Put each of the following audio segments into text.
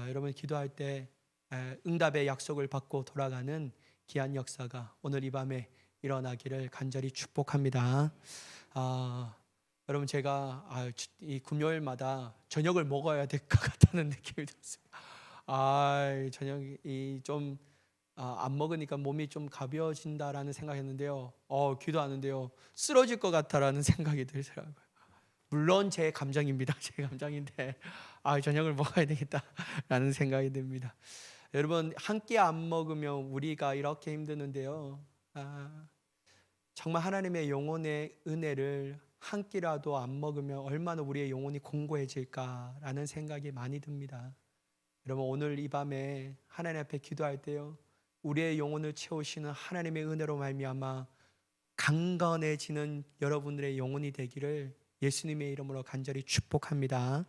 여러분 기도할 때 응답의 약속을 받고 돌아가는 귀한 역사가 오늘 이 밤에 일어나기를 간절히 축복합니다. 여러분 제가 이 금요일마다 저녁을 먹어야 될 것 같다는 느낌이 들었습니다. 저녁이 좀 안 먹으니까 몸이 좀 가벼워진다라는 생각했는데요. 기도하는데요. 쓰러질 것 같다라는 생각이 들더라고요. 물론 제 감정입니다. 제 감정인데 저녁을 먹어야 되겠다라는 생각이 듭니다. 여러분 한 끼 안 먹으면 우리가 이렇게 힘드는데요. 정말 하나님의 영혼의 은혜를 한 끼라도 안 먹으면 얼마나 우리의 영혼이 공고해질까라는 생각이 많이 듭니다. 여러분 오늘 이 밤에 하나님 앞에 기도할 때요. 우리의 영혼을 채우시는 하나님의 은혜로 말미암아 강건해지는 여러분들의 영혼이 되기를 예수님의 이름으로 간절히 축복합니다.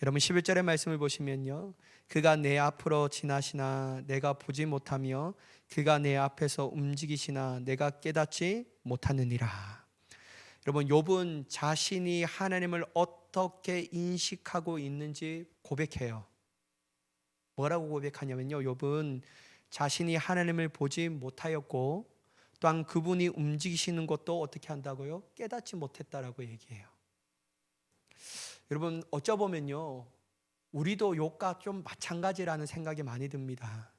여러분 11절의 말씀을 보시면요. 그가 내 앞으로 지나시나 내가 보지 못하며 그가 내 앞에서 움직이시나 내가 깨닫지 못하느니라. 여러분 욥은 자신이 하나님을 어떻게 인식하고 있는지 고백해요. 뭐라고 고백하냐면요. 욥은 자신이 하나님을 보지 못하였고 또한 그분이 움직이시는 것도 어떻게 한다고요? 깨닫지 못했다라고 얘기해요. 여러분 어쩌보면요. 우리도 욥과 좀 마찬가지라는 생각이 많이 듭니다.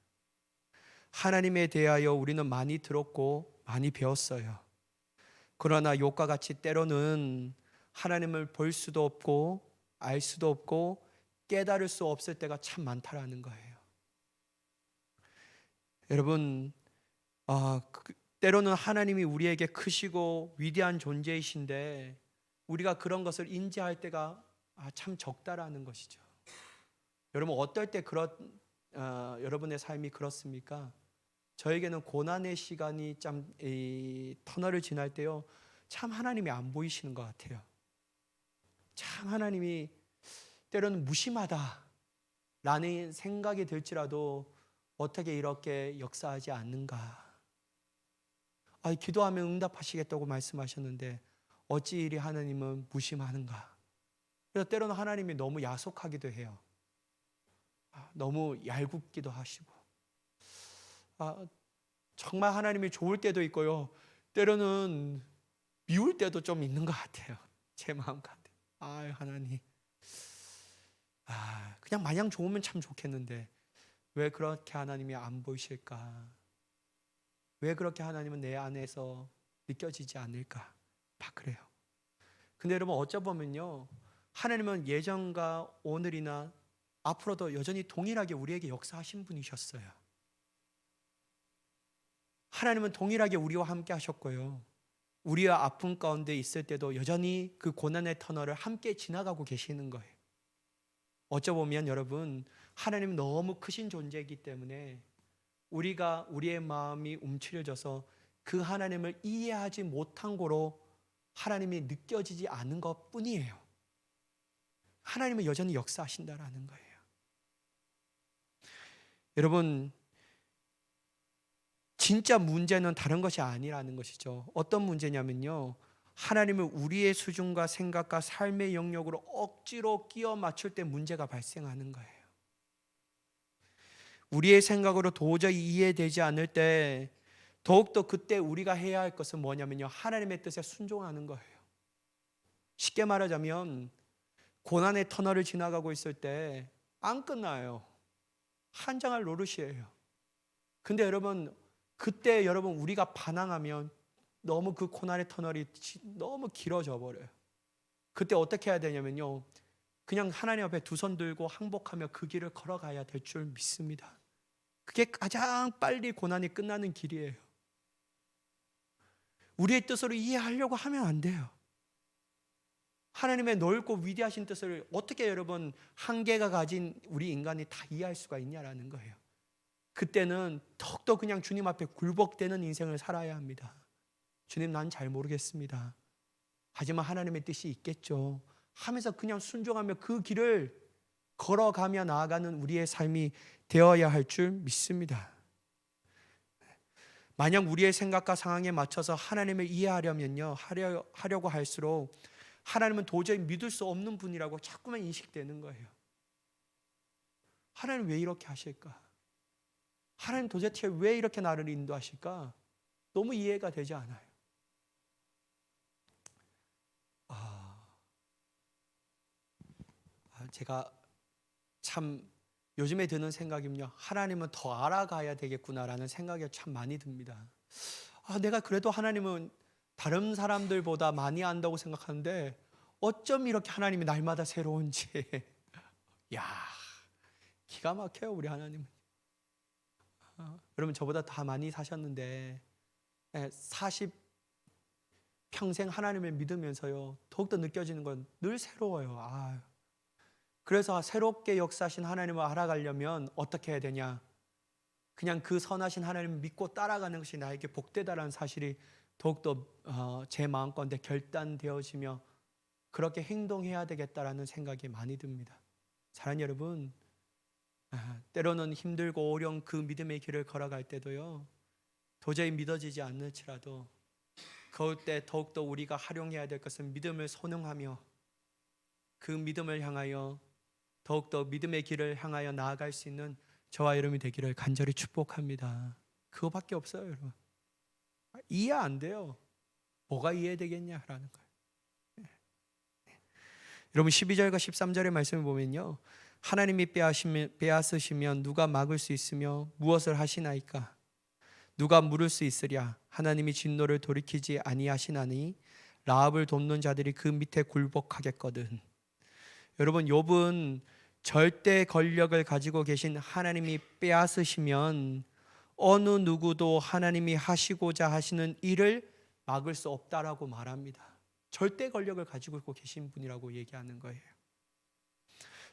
하나님에 대하여 우리는 많이 들었고 많이 배웠어요. 그러나 욥과 같이 때로는 하나님을 볼 수도 없고 알 수도 없고 깨달을 수 없을 때가 참 많다라는 거예요. 여러분 때로는 하나님이 우리에게 크시고 위대한 존재이신데 우리가 그런 것을 인지할 때가 참 적다라는 것이죠. 여러분 어떨 때 여러분의 삶이 그렇습니까? 저에게는 고난의 시간이 이 터널을 지날 때요. 참 하나님이 안 보이시는 것 같아요. 참 하나님이 때로는 무심하다라는 생각이 들지라도 어떻게 이렇게 역사하지 않는가? 기도하면 응답하시겠다고 말씀하셨는데 어찌 이리 하나님은 무심하는가? 그래서 때로는 하나님이 너무 야속하기도 해요. 너무 얄궂기도 하시고 정말 하나님이 좋을 때도 있고요. 때로는 미울 때도 좀 있는 것 같아요. 제 마음 같아요. 하나님 그냥 마냥 좋으면 참 좋겠는데 왜 그렇게 하나님이 안 보이실까? 왜 그렇게 하나님은 내 안에서 느껴지지 않을까? 막 그래요. 근데 여러분 어쩌보면요. 하나님은 예전과 오늘이나 앞으로도 여전히 동일하게 우리에게 역사하신 분이셨어요. 하나님은 동일하게 우리와 함께 하셨고요. 우리와 아픔 가운데 있을 때도 여전히 그 고난의 터널을 함께 지나가고 계시는 거예요. 어쩌보면 여러분 하나님은 너무 크신 존재이기 때문에 우리의 마음이 움츠려져서 그 하나님을 이해하지 못한 거로 하나님이 느껴지지 않은 것 뿐이에요. 하나님은 여전히 역사하신다라는 거예요. 여러분 진짜 문제는 다른 것이 아니라는 것이죠. 어떤 문제냐면요. 하나님을 우리의 수준과 생각과 삶의 영역으로 억지로 끼워 맞출 때 문제가 발생하는 거예요. 우리의 생각으로 도저히 이해되지 않을 때 더욱더 그때 우리가 해야 할 것은 뭐냐면요. 하나님의 뜻에 순종하는 거예요. 쉽게 말하자면 고난의 터널을 지나가고 있을 때 안 끝나요. 한장할 노릇이에요. 근데 여러분 그때 여러분 우리가 반항하면 너무 그 고난의 터널이 너무 길어져 버려요. 그때 어떻게 해야 되냐면요. 그냥 하나님 앞에 두 손 들고 항복하며 그 길을 걸어가야 될 줄 믿습니다. 그게 가장 빨리 고난이 끝나는 길이에요. 우리의 뜻으로 이해하려고 하면 안 돼요. 하나님의 넓고 위대하신 뜻을 어떻게 여러분 한계가 가진 우리 인간이 다 이해할 수가 있냐라는 거예요. 그때는 더욱더 그냥 주님 앞에 굴복되는 인생을 살아야 합니다. 주님 난 잘 모르겠습니다. 하지만 하나님의 뜻이 있겠죠 하면서 그냥 순종하며 그 길을 걸어가며 나아가는 우리의 삶이 되어야 할 줄 믿습니다. 만약 우리의 생각과 상황에 맞춰서 하나님을 이해하려면요 하려고 할수록 하나님은 도저히 믿을 수 없는 분이라고 자꾸만 인식되는 거예요. 하나님 왜 이렇게 하실까? 하나님 도대체 왜 이렇게 나를 인도하실까? 너무 이해가 되지 않아요. 제가 참 요즘에 드는 생각이면요, 하나님은 더 알아가야 되겠구나라는 생각이 참 많이 듭니다. 내가 그래도 하나님은 다른 사람들보다 많이 안다고 생각하는데 어쩜 이렇게 하나님이 날마다 새로운지. 야, 기가 막혀요 우리 하나님은. 여러분 저보다 다 많이 사셨는데 40평생 하나님을 믿으면서요 더욱더 느껴지는 건 늘 새로워요. 그래서 새롭게 역사하신 하나님을 알아가려면 어떻게 해야 되냐? 그냥 그 선하신 하나님을 믿고 따라가는 것이 나에게 복되다라는 사실이 더욱더 제 마음가운데 결단되어지며 그렇게 행동해야 되겠다라는 생각이 많이 듭니다. 사랑하는 여러분, 때로는 힘들고 어려운 그 믿음의 길을 걸어갈 때도요 도저히 믿어지지 않을지라도 그럴 때 더욱더 우리가 활용해야 될 것은 믿음을 선응하며 그 믿음을 향하여 더욱더 믿음의 길을 향하여 나아갈 수 있는 저와 여러분이 되기를 간절히 축복합니다. 그거밖에 없어요 여러분. 이해 안 돼요. 뭐가 이해되겠냐라는 거예요. 여러분 12절과 13절의 말씀을 보면요, 하나님이 빼앗으시면 누가 막을 수 있으며 무엇을 하시나이까? 누가 물을 수 있으랴? 하나님이 진노를 돌이키지 아니하시나니 라합을 돕는 자들이 그 밑에 굴복하겠거든. 여러분 욥은 절대 권력을 가지고 계신 하나님이 빼앗으시면 어느 누구도 하나님이 하시고자 하시는 일을 막을 수 없다라고 말합니다. 절대 권력을 가지고 계신 분이라고 얘기하는 거예요.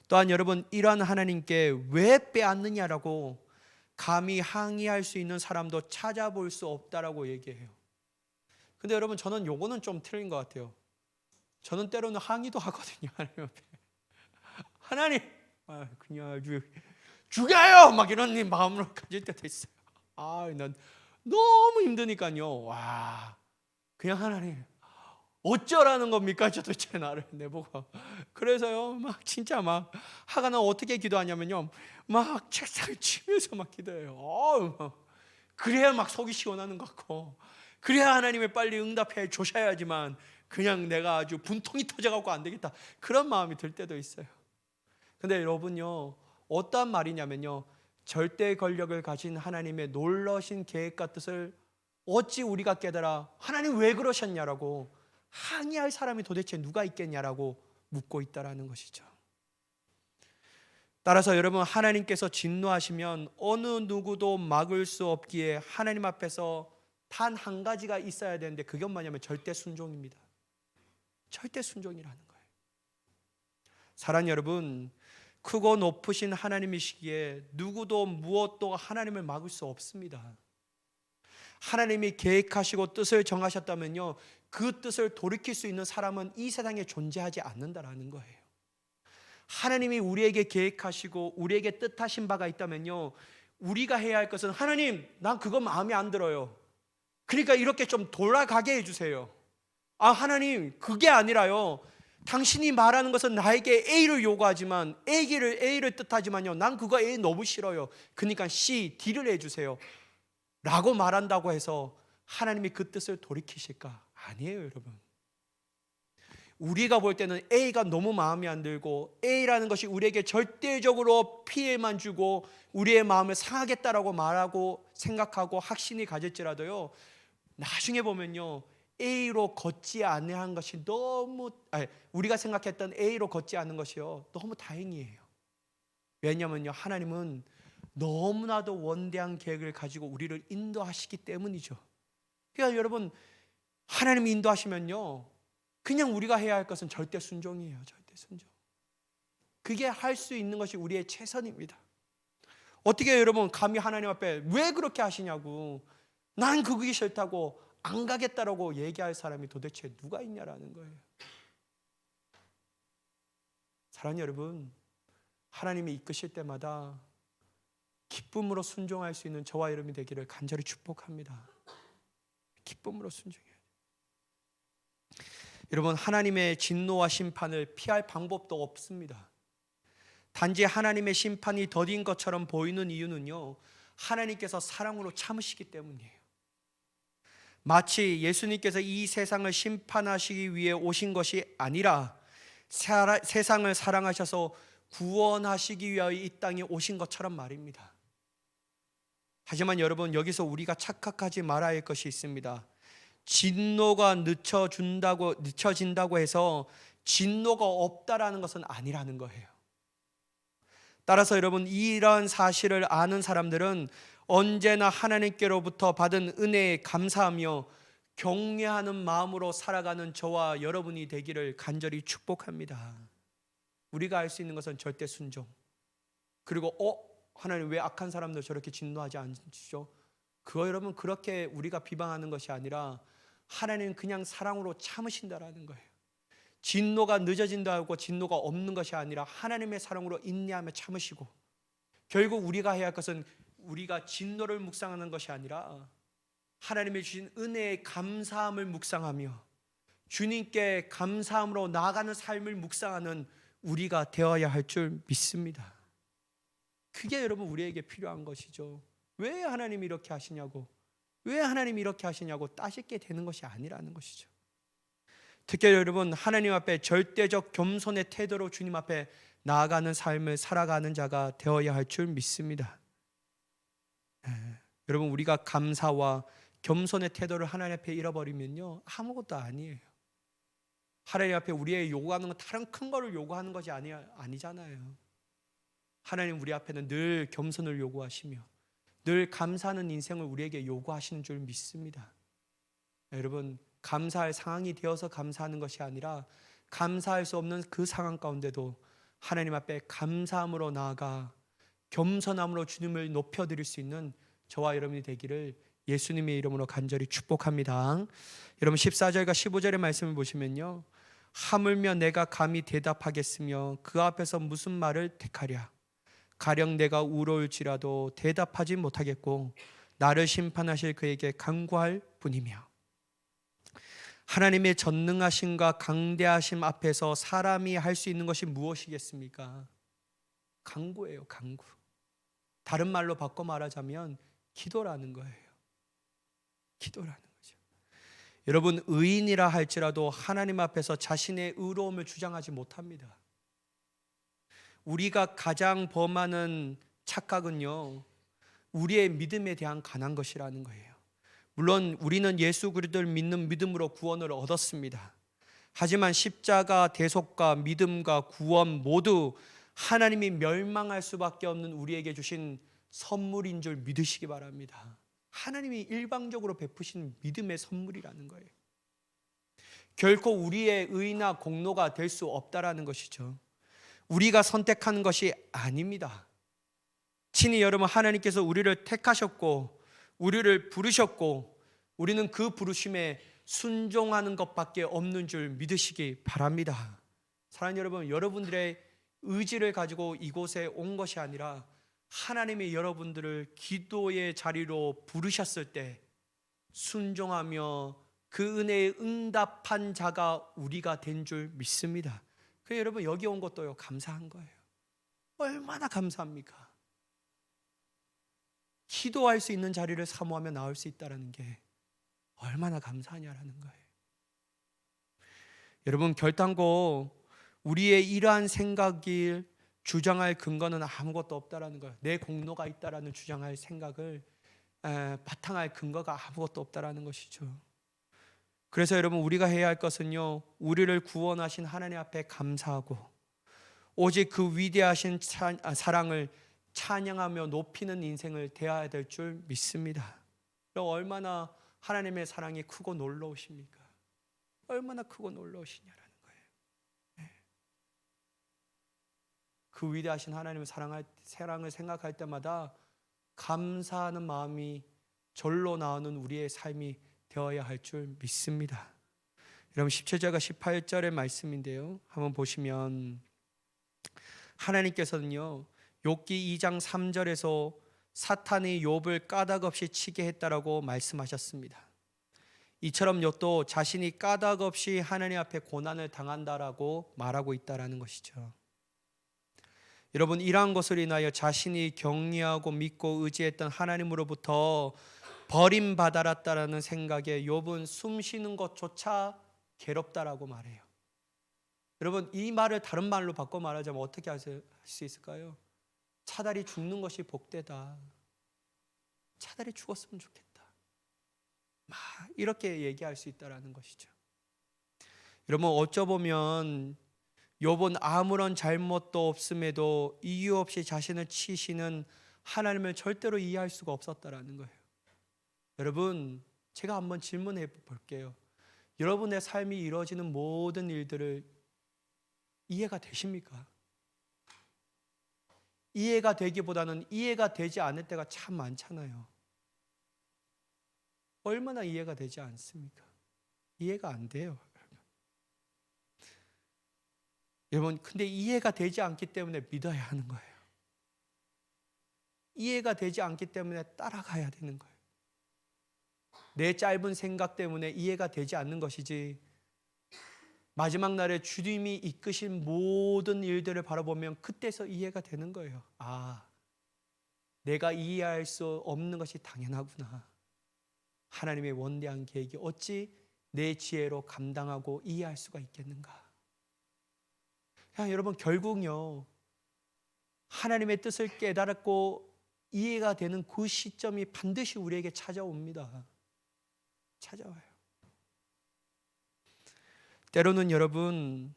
또한 여러분 이러한 하나님께 왜 빼앗느냐라고 감히 항의할 수 있는 사람도 찾아볼 수 없다라고 얘기해요. 근데 여러분 저는 요거는 좀 틀린 것 같아요. 저는 때로는 항의도 하거든요. 하나님 앞에. 하나님 그냥 아주 죽여요 막 이런 마음으로 가질 때도 있어요. 난 너무 힘드니까요. 그냥 하나님 어쩌라는 겁니까 도대체 나를 내보고. 그래서요 막 진짜 막 하가 나 어떻게 기도하냐면요 막 책상을 치면서 막 기도해요. 그래야 막 속이 시원하는 것 같고 그래야 하나님이 빨리 응답해 주셔야지만 그냥 내가 아주 분통이 터져갖고 안 되겠다 그런 마음이 들 때도 있어요. 근데 여러분요 어떠한 말이냐면요, 절대 권력을 가진 하나님의 놀라신 계획과 뜻을 어찌 우리가 깨달아 하나님 왜 그러셨냐라고 항의할 사람이 도대체 누가 있겠냐라고 묻고 있다라는 것이죠. 따라서 여러분 하나님께서 진노하시면 어느 누구도 막을 수 없기에 하나님 앞에서 단 한 가지가 있어야 되는데 그게 뭐냐면 절대 순종입니다. 절대 순종이라는 거예요. 사랑하는 여러분, 크고 높으신 하나님이시기에 누구도 무엇도 하나님을 막을 수 없습니다. 하나님이 계획하시고 뜻을 정하셨다면요 그 뜻을 돌이킬 수 있는 사람은 이 세상에 존재하지 않는다라는 거예요. 하나님이 우리에게 계획하시고 우리에게 뜻하신 바가 있다면요 우리가 해야 할 것은 하나님 난 그거 마음에 안 들어요. 그러니까 이렇게 좀 돌아가게 해주세요. 하나님 그게 아니라요 당신이 말하는 것은 나에게 A를 요구하지만 A를 뜻하지만요 난 그거 A 너무 싫어요. 그러니까 C, D를 해주세요 라고 말한다고 해서 하나님이 그 뜻을 돌이키실까? 아니에요 여러분. 우리가 볼 때는 A가 너무 마음에 안 들고 A라는 것이 우리에게 절대적으로 피해만 주고 우리의 마음을 상하겠다라고 말하고 생각하고 확신이 가질지라도요 나중에 보면요 A로 걷지 않는 것이 우리가 생각했던 A로 걷지 않는 것이요 너무 다행이에요. 왜냐하면요 하나님은 너무나도 원대한 계획을 가지고 우리를 인도하시기 때문이죠. 그러니까 여러분 하나님이 인도하시면요 그냥 우리가 해야 할 것은 절대 순종이에요. 절대 순종. 그게 할 수 있는 것이 우리의 최선입니다. 어떻게 여러분 감히 하나님 앞에 왜 그렇게 하시냐고 난 그게 싫다고 안 가겠다라고 얘기할 사람이 도대체 누가 있냐라는 거예요. 사랑하는 여러분, 하나님이 이끄실 때마다 기쁨으로 순종할 수 있는 저와 여러분이 되기를 간절히 축복합니다. 기쁨으로 순종해야 돼요. 여러분 하나님의 진노와 심판을 피할 방법도 없습니다. 단지 하나님의 심판이 더딘 것처럼 보이는 이유는요, 하나님께서 사랑으로 참으시기 때문이에요. 마치 예수님께서 이 세상을 심판하시기 위해 오신 것이 아니라 세상을 사랑하셔서 구원하시기 위하여 이 땅에 오신 것처럼 말입니다. 하지만 여러분, 여기서 우리가 착각하지 말아야 할 것이 있습니다. 진노가 늦춰진다고 해서 진노가 없다라는 것은 아니라는 거예요. 따라서 여러분, 이런 사실을 아는 사람들은 언제나 하나님께로부터 받은 은혜에 감사하며 경외하는 마음으로 살아가는 저와 여러분이 되기를 간절히 축복합니다. 우리가 할 수 있는 것은 절대 순종, 그리고 하나님 왜 악한 사람들 저렇게 진노하지 않으시죠? 그거 여러분, 그렇게 우리가 비방하는 것이 아니라 하나님은 그냥 사랑으로 참으신다라는 거예요. 진노가 늦어진다고 진노가 없는 것이 아니라 하나님의 사랑으로 인내하며 참으시고, 결국 우리가 해야 할 것은 우리가 진노를 묵상하는 것이 아니라 하나님의 주신 은혜의 감사함을 묵상하며 주님께 감사함으로 나아가는 삶을 묵상하는 우리가 되어야 할 줄 믿습니다. 그게 여러분 우리에게 필요한 것이죠. 왜 하나님이 이렇게 하시냐고, 왜 하나님이 이렇게 하시냐고 따지게 되는 것이 아니라는 것이죠. 특히 여러분, 하나님 앞에 절대적 겸손의 태도로 주님 앞에 나아가는 삶을 살아가는 자가 되어야 할 줄 믿습니다. 여러분, 우리가 감사와 겸손의 태도를 하나님 앞에 잃어버리면요, 아무것도 아니에요. 하나님 앞에 우리의 요구하는 건 다른 큰 거를 요구하는 것이 아니잖아요. 하나님 우리 앞에는 늘 겸손을 요구하시며 늘 감사하는 인생을 우리에게 요구하시는 줄 믿습니다. 여러분, 감사할 상황이 되어서 감사하는 것이 아니라 감사할 수 없는 그 상황 가운데도 하나님 앞에 감사함으로 나아가 겸손함으로 주님을 높여드릴 수 있는 저와 여러분이 되기를 예수님의 이름으로 간절히 축복합니다. 여러분, 14절과 15절의 말씀을 보시면요, 하물며 내가 감히 대답하겠으며 그 앞에서 무슨 말을 택하랴. 가령 내가 울어올지라도 대답하지 못하겠고 나를 심판하실 그에게 간구할 뿐이며. 하나님의 전능하심과 강대하심 앞에서 사람이 할 수 있는 것이 무엇이겠습니까? 간구예요, 간구. 다른 말로 바꿔 말하자면 기도라는 거예요. 기도라는 거죠. 여러분, 의인이라 할지라도 하나님 앞에서 자신의 의로움을 주장하지 못합니다. 우리가 가장 범하는 착각은요, 우리의 믿음에 대한 간한 것이라는 거예요. 물론 우리는 예수 그리스도를 믿는 믿음으로 구원을 얻었습니다. 하지만 십자가 대속과 믿음과 구원 모두 하나님이 멸망할 수밖에 없는 우리에게 주신 선물인 줄 믿으시기 바랍니다. 하나님이 일방적으로 베푸신 믿음의 선물이라는 거예요. 결코 우리의 의나 공로가 될 수 없다라는 것이죠. 우리가 선택하는 것이 아닙니다. 친히 여러분, 하나님께서 우리를 택하셨고 우리를 부르셨고 우리는 그 부르심에 순종하는 것밖에 없는 줄 믿으시기 바랍니다. 사랑하는 여러분, 여러분들의 의지를 가지고 이곳에 온 것이 아니라 하나님이 여러분들을 기도의 자리로 부르셨을 때 순종하며 그 은혜에 응답한 자가 우리가 된 줄 믿습니다. 그래서 여러분, 여기 온 것도요, 감사한 거예요. 얼마나 감사합니까? 기도할 수 있는 자리를 사모하며 나올 수 있다는 게 얼마나 감사하냐라는 거예요. 여러분, 결단코 우리의 이러한 생각을 주장할 근거는 아무것도 없다라는 거예요. 내 공로가 있다라는 주장할 생각을 바탕할 근거가 아무것도 없다라는 것이죠. 그래서 여러분, 우리가 해야 할 것은요, 우리를 구원하신 하나님 앞에 감사하고 오직 그 위대하신 사랑을 찬양하며 높이는 인생을 대해야 될 줄 믿습니다. 얼마나 하나님의 사랑이 크고 놀라우십니까? 얼마나 크고 놀라우시냐라는 거예요. 네. 그 위대하신 하나님의 사랑을 생각할 때마다 감사하는 마음이 절로 나오는 우리의 삶이 되어야 할 줄 믿습니다. 여러분, 17절과 18절의 말씀인데요, 한번 보시면 하나님께서는요, 욥기 2장 3절에서 사탄이 욥을 까닭없이 치게 했다라고 말씀하셨습니다. 이처럼 욥도 자신이 까닭없이 하나님 앞에 고난을 당한다라고 말하고 있다라는 것이죠. 여러분, 이러한 것을 인하여 자신이 경외하고 믿고 의지했던 하나님으로부터 버림받았다라는 생각에 욥은 숨 쉬는 것조차 괴롭다라고 말해요. 여러분, 이 말을 다른 말로 바꿔 말하자면 어떻게 할 수 있을까요? 차라리 죽는 것이 복되다. 차라리 죽었으면 좋겠다. 막 이렇게 얘기할 수 있다라는 것이죠. 여러분, 어쩌보면 욥은 아무런 잘못도 없음에도 이유 없이 자신을 치시는 하나님을 절대로 이해할 수가 없었다라는 거예요. 여러분, 제가 한번 질문해 볼게요. 여러분의 삶이 이루어지는 모든 일들을 이해가 되십니까? 이해가 되기보다는 이해가 되지 않을 때가 참 많잖아요. 얼마나 이해가 되지 않습니까? 이해가 안 돼요. 여러분, 근데 이해가 되지 않기 때문에 믿어야 하는 거예요. 이해가 되지 않기 때문에 따라가야 되는 거예요. 내 짧은 생각 때문에 이해가 되지 않는 것이지, 마지막 날에 주님이 이끄신 모든 일들을 바라보면 그때서 이해가 되는 거예요. 아, 내가 이해할 수 없는 것이 당연하구나. 하나님의 원대한 계획이 어찌 내 지혜로 감당하고 이해할 수가 있겠는가. 여러분, 결국요, 하나님의 뜻을 깨달았고 이해가 되는 그 시점이 반드시 우리에게 찾아옵니다. 찾아와요. 때로는 여러분,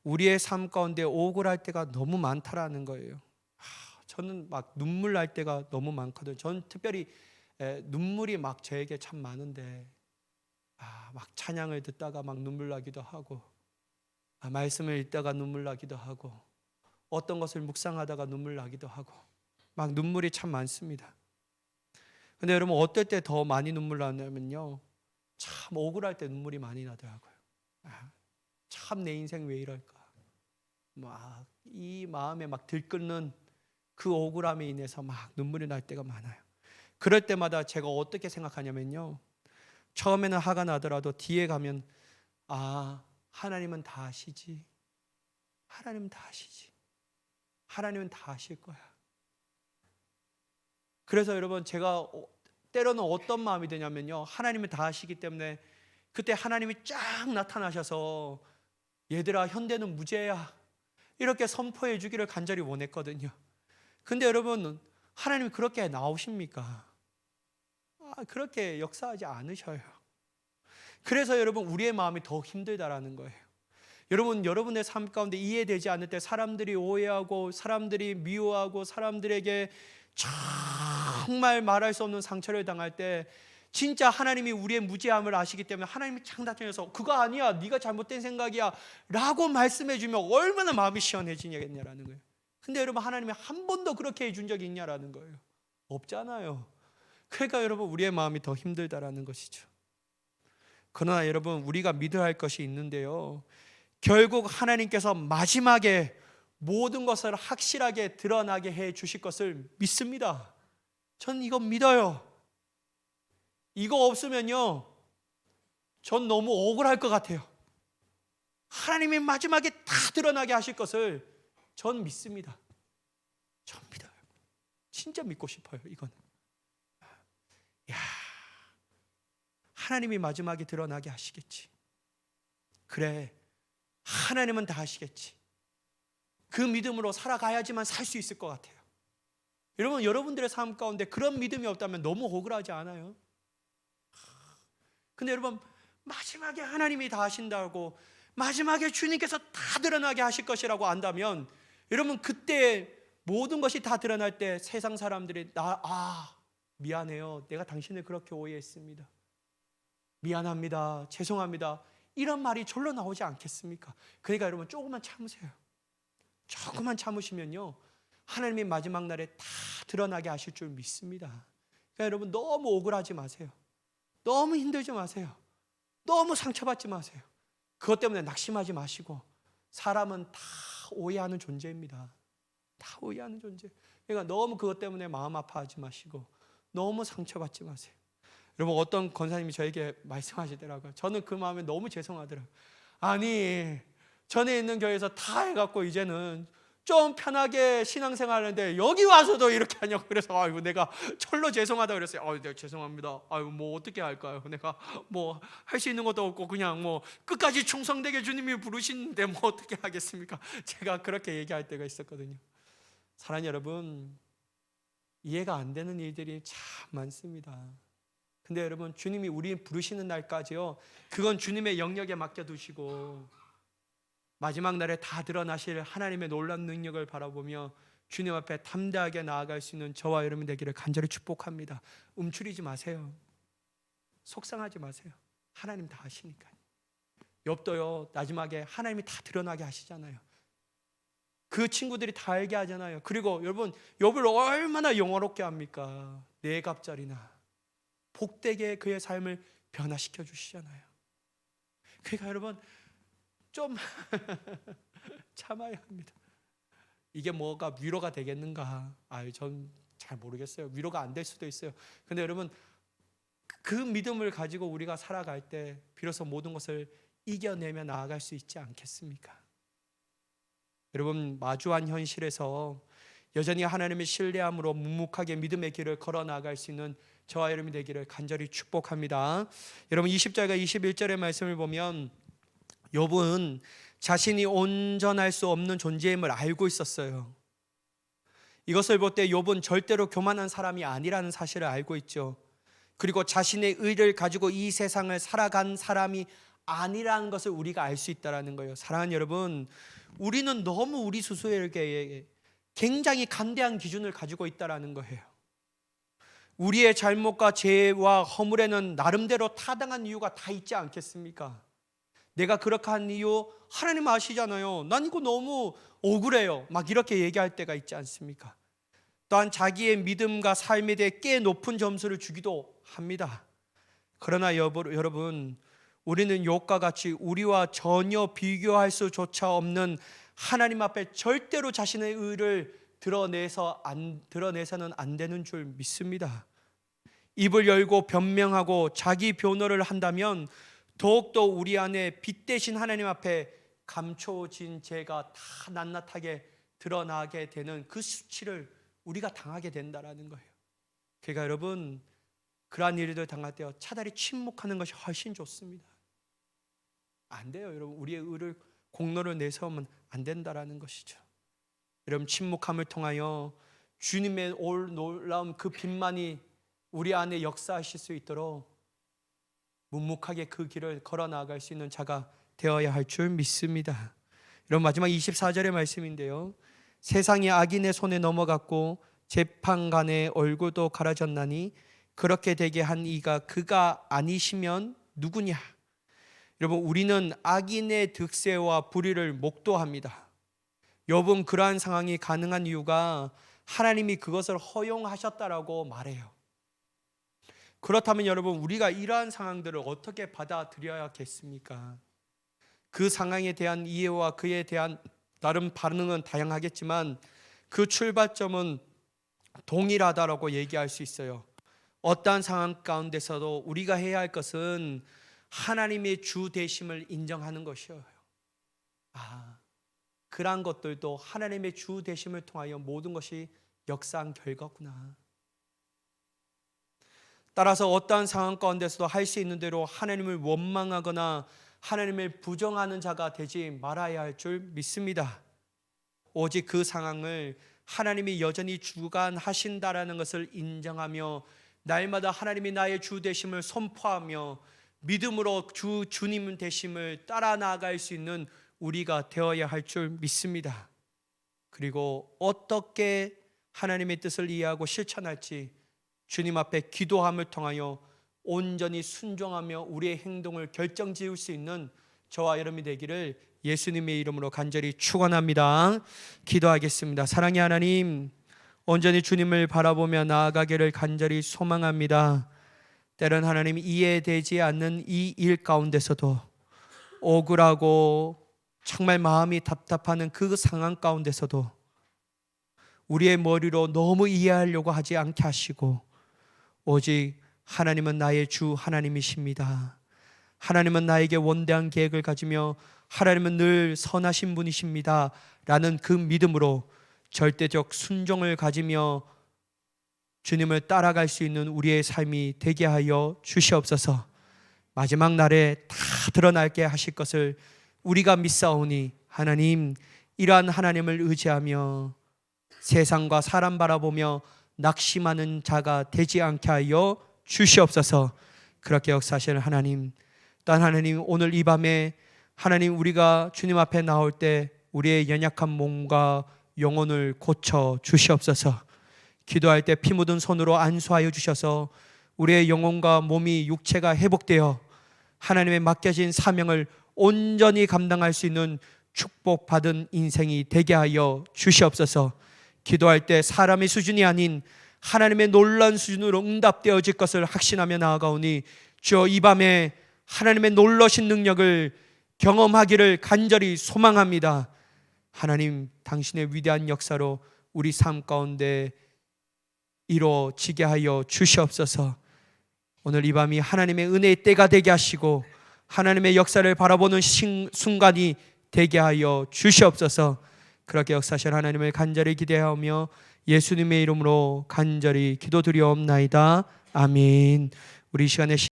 우리의 삶 가운데 억울할 때가 너무 많다라는 거예요. 저는 막 눈물 날 때가 너무 많거든요. 저는 특별히 눈물이 막 저에게 참 많은데, 막 찬양을 듣다가 막 눈물 나기도 하고, 말씀을 읽다가 눈물 나기도 하고, 어떤 것을 묵상하다가 눈물 나기도 하고, 막 눈물이 참 많습니다. 근데 여러분, 어떨 때 더 많이 눈물 나냐면요, 참 억울할 때 눈물이 많이 나더라고요. 참 내 인생 왜 이럴까, 막 이 마음에 막 들끓는 그 억울함에 인해서 막 눈물이 날 때가 많아요. 그럴 때마다 제가 어떻게 생각하냐면요, 처음에는 화가 나더라도 뒤에 가면 하나님은 다 아시지. 하나님은 다 아시지. 하나님은 다 아실 거야. 그래서 여러분, 제가 때로는 어떤 마음이 드냐면요, 하나님은 다 아시기 때문에 그때 하나님이 쫙 나타나셔서 얘들아, 현대는 무죄야, 이렇게 선포해 주기를 간절히 원했거든요. 근데 여러분, 하나님이 그렇게 나오십니까? 그렇게 역사하지 않으셔요. 그래서 여러분, 우리의 마음이 더 힘들다라는 거예요. 여러분, 여러분의 삶 가운데 이해되지 않을 때 사람들이 오해하고 사람들이 미워하고 사람들에게 정말 말할 수 없는 상처를 당할 때, 진짜 하나님이 우리의 무죄함을 아시기 때문에 하나님이 창다해서 그거 아니야, 네가 잘못된 생각이야 라고 말씀해 주면 얼마나 마음이 시원해지냐라는 거예요. 근데 여러분, 하나님이 한 번도 그렇게 해준 적이 있냐라는 거예요. 없잖아요. 그러니까 여러분, 우리의 마음이 더 힘들다라는 것이죠. 그러나 여러분, 우리가 믿어야 할 것이 있는데요, 결국 하나님께서 마지막에 모든 것을 확실하게 드러나게 해 주실 것을 믿습니다. 전 이거 믿어요. 이거 없으면요, 전 너무 억울할 것 같아요. 하나님이 마지막에 다 드러나게 하실 것을 전 믿습니다. 전 믿어요. 진짜 믿고 싶어요. 이건 하나님이 마지막에 드러나게 하시겠지. 그래, 하나님은 다 하시겠지. 그 믿음으로 살아가야지만 살 수 있을 것 같아요. 여러분, 여러분들의 삶 가운데 그런 믿음이 없다면 너무 억울하지 않아요? 근데 여러분, 마지막에 하나님이 다 하신다고, 마지막에 주님께서 다 드러나게 하실 것이라고 안다면, 여러분, 그때 모든 것이 다 드러날 때 세상 사람들이 미안해요, 내가 당신을 그렇게 오해했습니다, 미안합니다, 죄송합니다, 이런 말이 절로 나오지 않겠습니까? 그러니까 여러분, 조금만 참으세요. 조금만 참으시면요, 하나님이 마지막 날에 다 드러나게 하실 줄 믿습니다. 그러니까 여러분, 너무 억울하지 마세요. 너무 힘들지 마세요. 너무 상처받지 마세요. 그것 때문에 낙심하지 마시고, 사람은 다 오해하는 존재입니다. 다 오해하는 존재. 그러니까 너무 그것 때문에 마음 아파하지 마시고, 너무 상처받지 마세요. 여러분, 어떤 권사님이 저에게 말씀하시더라고요. 저는 그 마음에 너무 죄송하더라고요. 아니, 전에 있는 교회에서 다 해갖고 이제는 좀 편하게 신앙생활하는데 여기 와서도 이렇게 하냐고. 그래서 아이고 내가 철로 죄송하다 그랬어요. 아유 내가 죄송합니다. 아유 뭐 어떻게 할까요? 내가 뭐 할 수 있는 것도 없고 그냥 뭐 끝까지 충성되게 주님이 부르시는데 뭐 어떻게 하겠습니까? 제가 그렇게 얘기할 때가 있었거든요. 사랑하는 여러분, 이해가 안 되는 일들이 참 많습니다. 근데 여러분, 주님이 우리 부르시는 날까지요, 그건 주님의 영역에 맡겨두시고 마지막 날에 다 드러나실 하나님의 놀라운 능력을 바라보며 주님 앞에 담대하게 나아갈 수 있는 저와 여러분 되기를 간절히 축복합니다. 움츠리지 마세요. 속상하지 마세요. 하나님 다 아시니까요. 욥도요, 마지막에 하나님이 다 드러나게 하시잖아요. 그 친구들이 다 알게 하잖아요. 그리고 여러분, 욥을 얼마나 영화롭게 합니까? 네 갑절이나 복되게 그의 삶을 변화시켜 주시잖아요. 그러니까 여러분, 좀 참아야 합니다. 이게 뭐가 위로가 되겠는가? 전 잘 모르겠어요. 위로가 안 될 수도 있어요. 근데 여러분, 그 믿음을 가지고 우리가 살아갈 때 비로소 모든 것을 이겨내며 나아갈 수 있지 않겠습니까? 여러분, 마주한 현실에서 여전히 하나님의 신뢰함으로 묵묵하게 믿음의 길을 걸어 나아갈 수 있는 저와 여러분이 되기를 간절히 축복합니다. 여러분, 20절과 21절의 말씀을 보면 욥은 자신이 온전할 수 없는 존재임을 알고 있었어요. 이것을 볼 때 욥은 절대로 교만한 사람이 아니라는 사실을 알고 있죠. 그리고 자신의 의를 가지고 이 세상을 살아간 사람이 아니라는 것을 우리가 알 수 있다는 거예요. 사랑하는 여러분, 우리는 너무 우리 스스로에게 굉장히 간대한 기준을 가지고 있다는 거예요. 우리의 잘못과 죄와 허물에는 나름대로 타당한 이유가 다 있지 않겠습니까? 내가 그렇게 한 이유 하나님 아시잖아요. 난 이거 너무 억울해요. 막 이렇게 얘기할 때가 있지 않습니까? 또한 자기의 믿음과 삶에 대해 꽤 높은 점수를 주기도 합니다. 그러나 여러분, 우리는 욥과 같이 우리와 전혀 비교할 수조차 없는 하나님 앞에 절대로 자신의 의를 드러내서는 안 되는 줄 믿습니다. 입을 열고 변명하고 자기 변호를 한다면 더욱더 우리 안에 빛 대신 하나님 앞에 감춰진 죄가 다 낱낱하게 드러나게 되는 그 수치를 우리가 당하게 된다는 거예요. 그러니까 여러분, 그러한 일들 당할 때 차라리 침묵하는 것이 훨씬 좋습니다. 안 돼요. 여러분, 우리의 의를 공로를 내세우면 안 된다는 것이죠. 여러분, 침묵함을 통하여 주님의 놀라운 그 빛만이 우리 안에 역사하실 수 있도록 묵묵하게 그 길을 걸어 나아갈 수 있는 자가 되어야 할 줄 믿습니다. 여러분, 마지막 24절의 말씀인데요, 세상이 악인의 손에 넘어갔고 재판관의 얼굴도 갈아졌나니 그렇게 되게 한 이가 그가 아니시면 누구냐? 여러분, 우리는 악인의 득세와 불의를 목도합니다. 욥은 그러한 상황이 가능한 이유가 하나님이 그것을 허용하셨다라고 말해요. 그렇다면 여러분, 우리가 이러한 상황들을 어떻게 받아들여야겠습니까? 그 상황에 대한 이해와 그에 대한 다른 반응은 다양하겠지만 그 출발점은 동일하다라고 얘기할 수 있어요. 어떠한 상황 가운데서도 우리가 해야 할 것은 하나님의 주 되심을 인정하는 것이에요. 그러한 것들도 하나님의 주 되심을 통하여 모든 것이 역사한 결과구나. 따라서 어떠한 상황 가운데서도 할 수 있는 대로 하나님을 원망하거나 하나님을 부정하는 자가 되지 말아야 할 줄 믿습니다. 오직 그 상황을 하나님이 여전히 주관하신다라는 것을 인정하며 날마다 하나님이 나의 주 되심을 선포하며 믿음으로 주님 되심을 따라 나아갈 수 있는 우리가 되어야 할 줄 믿습니다. 그리고 어떻게 하나님의 뜻을 이해하고 실천할지 주님 앞에 기도함을 통하여 온전히 순종하며 우리의 행동을 결정지을 수 있는 저와 여러분이 되기를 예수님의 이름으로 간절히 축원합니다. 기도하겠습니다. 사랑의 하나님, 온전히 주님을 바라보며 나아가기를 간절히 소망합니다. 때론 하나님, 이해되지 않는 이 일 가운데서도 억울하고 정말 마음이 답답하는 그 상황 가운데서도 우리의 머리로 너무 이해하려고 하지 않게 하시고 오직 하나님은 나의 주 하나님이십니다. 하나님은 나에게 원대한 계획을 가지며 하나님은 늘 선하신 분이십니다 라는 그 믿음으로 절대적 순종을 가지며 주님을 따라갈 수 있는 우리의 삶이 되게 하여 주시옵소서. 마지막 날에 다 드러나게 하실 것을 우리가 믿사오니 하나님, 이러한 하나님을 의지하며 세상과 사람 바라보며 낙심하는 자가 되지 않게 하여 주시옵소서. 그렇게 역사하실 하나님, 또한 하나님, 오늘 이 밤에 하나님, 우리가 주님 앞에 나올 때 우리의 연약한 몸과 영혼을 고쳐 주시옵소서. 기도할 때 피 묻은 손으로 안수하여 주셔서 우리의 영혼과 몸이, 육체가 회복되어 하나님의 맡겨진 사명을 온전히 감당할 수 있는 축복받은 인생이 되게 하여 주시옵소서. 기도할 때 사람의 수준이 아닌 하나님의 놀라운 수준으로 응답되어질 것을 확신하며 나아가오니 주여, 이 밤에 하나님의 놀라신 능력을 경험하기를 간절히 소망합니다. 하나님, 당신의 위대한 역사로 우리 삶 가운데 이루어지게 하여 주시옵소서. 오늘 이 밤이 하나님의 은혜의 때가 되게 하시고 하나님의 역사를 바라보는 순간이 되게 하여 주시옵소서. 그렇게 역사하실 하나님을 간절히 기대하며 예수님의 이름으로 간절히 기도드리옵나이다. 아멘. 우리 이 시간에